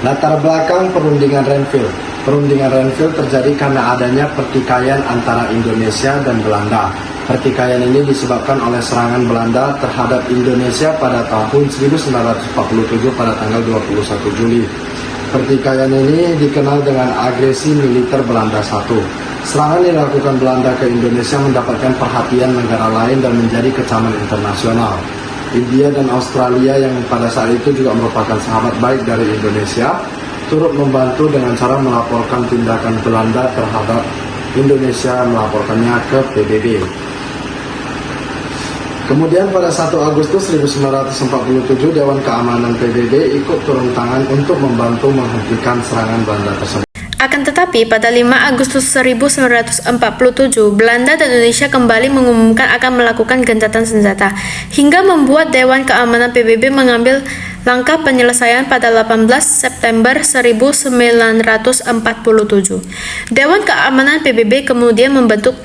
Latar belakang perundingan Renville. Perundingan Renville terjadi karena adanya pertikaian antara Indonesia dan Belanda. Pertikaian ini disebabkan oleh serangan Belanda terhadap Indonesia pada tahun 1947 pada tanggal 21 Juli. Pertikaian ini dikenal dengan agresi militer Belanda I. Serangan yang dilakukan Belanda ke Indonesia mendapatkan perhatian negara lain dan menjadi kecaman internasional. India dan Australia yang pada saat itu juga merupakan sahabat baik dari Indonesia turut membantu dengan cara melaporkan tindakan Belanda terhadap Indonesia, melaporkannya ke PBB. Kemudian pada 1 Agustus 1947 Dewan Keamanan PBB ikut turun tangan untuk membantu menghentikan serangan Belanda tersebut. Akan tetapi, pada 5 Agustus 1947, Belanda dan Indonesia kembali mengumumkan akan melakukan gencatan senjata, hingga membuat Dewan Keamanan PBB mengambil langkah penyelesaian pada 18 September 1947. Dewan Keamanan PBB kemudian membentuk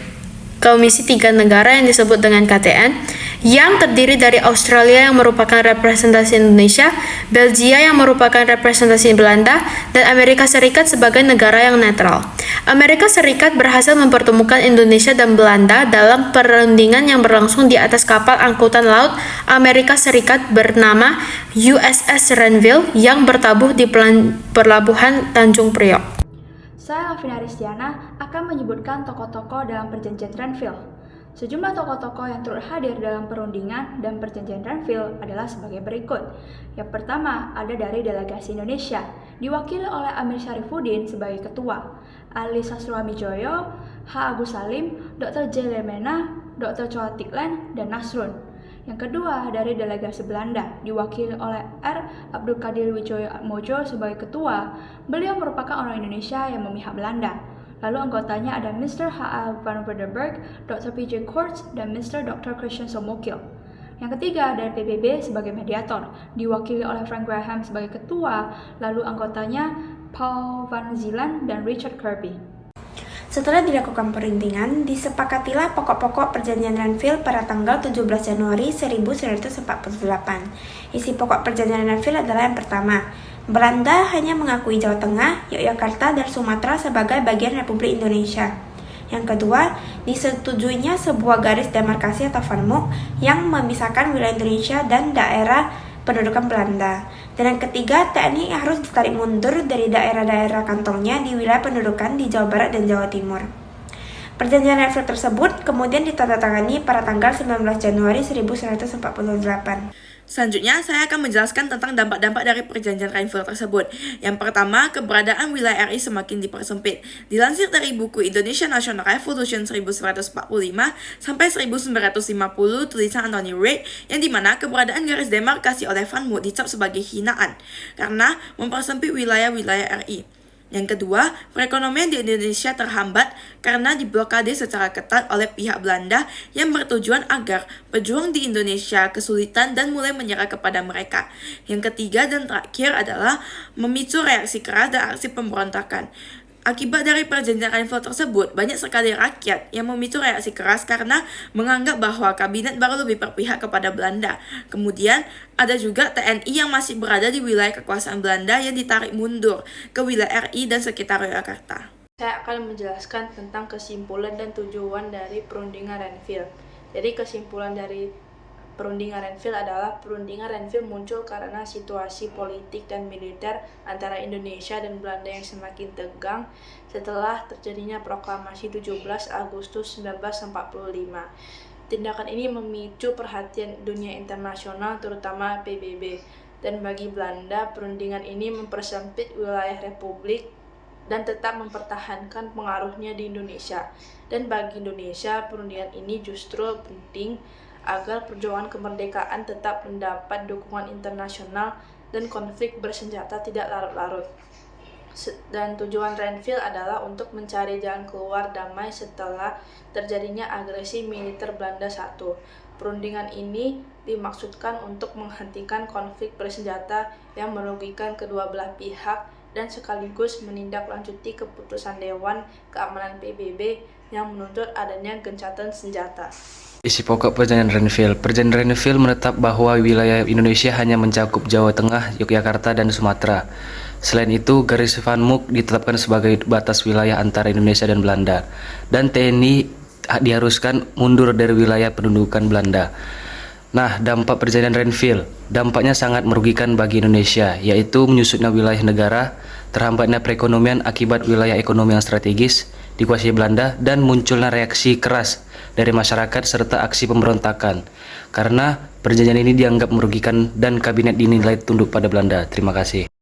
Komisi 3 negara yang disebut dengan KTN, yang terdiri dari Australia yang merupakan representasi Indonesia, Belgia yang merupakan representasi Belanda, dan Amerika Serikat sebagai negara yang netral. Amerika Serikat berhasil mempertemukan Indonesia dan Belanda dalam perundingan yang berlangsung di atas kapal angkutan laut Amerika Serikat bernama USS Renville yang bertabuh di pelabuhan Tanjung Priok. Saya Alvina Ristiana akan menyebutkan tokoh-tokoh dalam perjanjian Renville. Sejumlah tokoh-tokoh yang turut hadir dalam perundingan dan perjanjian Renville adalah sebagai berikut. Yang pertama ada dari delegasi Indonesia, diwakili oleh Amir Syarifuddin sebagai ketua, Ali Sastroamidjojo, H. Agus Salim, Dr. J. Lemena, Dr. Choa Tik Len, dan Nasrun. Yang kedua dari delegasi Belanda, diwakili oleh R. Abdul Qadir Widjojo Atmojo sebagai ketua. Beliau merupakan orang Indonesia yang memihak Belanda. Lalu anggotanya ada Mr. H.A. van Verdenberg, Dr. P.J. Koorts, dan Mr. Dr. Christian Somokil. Yang ketiga dari PBB sebagai mediator, diwakili oleh Frank Graham sebagai ketua, lalu anggotanya Paul Van Zielan dan Richard Kirby. Setelah dilakukan perundingan, disepakatilah pokok-pokok perjanjian Renville pada tanggal 17 Januari 1948. Isi pokok perjanjian Renville adalah yang pertama, Belanda hanya mengakui Jawa Tengah, Yogyakarta, dan Sumatera sebagai bagian Republik Indonesia. Yang kedua, disetujuinya sebuah garis demarkasi atau Vanmuk yang memisahkan wilayah Indonesia dan daerah pendudukan Belanda. Dan yang ketiga, TNI harus ditarik mundur dari daerah-daerah kantongnya di wilayah pendudukan di Jawa Barat dan Jawa Timur. Perjanjian Renville tersebut kemudian ditandatangani pada tanggal 19 Januari 1948. Selanjutnya, saya akan menjelaskan tentang dampak-dampak dari perjanjian Renville tersebut. Yang pertama, keberadaan wilayah RI semakin dipersempit. Dilansir dari buku Indonesia National Revolution 1945 sampai 1950 tulisan Anthony Reid, yang dimana keberadaan garis demarkasi oleh Vanmuk dicap sebagai hinaan karena mempersempit wilayah-wilayah RI. Yang kedua, perekonomian di Indonesia terhambat karena diblokade secara ketat oleh pihak Belanda yang bertujuan agar pejuang di Indonesia kesulitan dan mulai menyerah kepada mereka. Yang ketiga dan terakhir adalah memicu reaksi keras dan aksi pemberontakan. Akibat dari perjanjian Renville tersebut, banyak sekali rakyat yang memicu reaksi keras karena menganggap bahwa kabinet baru lebih berpihak kepada Belanda. Kemudian, ada juga TNI yang masih berada di wilayah kekuasaan Belanda yang ditarik mundur ke wilayah RI dan sekitar Yogyakarta. Saya akan menjelaskan tentang kesimpulan dan tujuan dari perundingan Renville. Jadi kesimpulan dari perundingan Renville adalah perundingan Renville muncul karena situasi politik dan militer antara Indonesia dan Belanda yang semakin tegang setelah terjadinya proklamasi 17 Agustus 1945. Tindakan ini memicu perhatian dunia internasional terutama PBB, dan bagi Belanda perundingan ini mempersempit wilayah Republik dan tetap mempertahankan pengaruhnya di Indonesia. Dan bagi Indonesia perundingan ini justru penting agar perjuangan kemerdekaan tetap mendapat dukungan internasional dan konflik bersenjata tidak larut-larut. Dan tujuan Renville adalah untuk mencari jalan keluar damai setelah terjadinya agresi militer Belanda I. Perundingan ini dimaksudkan untuk menghentikan konflik bersenjata yang merugikan kedua belah pihak dan sekaligus menindaklanjuti keputusan Dewan Keamanan PBB yang menuntut adanya gencatan senjata. Isi pokok Perjanjian Renville. Perjanjian Renville menetap bahwa wilayah Indonesia hanya mencakup Jawa Tengah, Yogyakarta, dan Sumatera. Selain itu, garis Van Mook ditetapkan sebagai batas wilayah antara Indonesia dan Belanda, dan TNI diharuskan mundur dari wilayah pendudukan Belanda. Nah, dampak Perjanjian Renville, dampaknya sangat merugikan bagi Indonesia, yaitu menyusutnya wilayah negara, terhambatnya perekonomian akibat wilayah ekonomi yang strategis dikuasai Belanda, dan munculnya reaksi keras dari masyarakat serta aksi pemberontakan. Karena perjanjian ini dianggap merugikan dan kabinet dinilai tunduk pada Belanda. Terima kasih.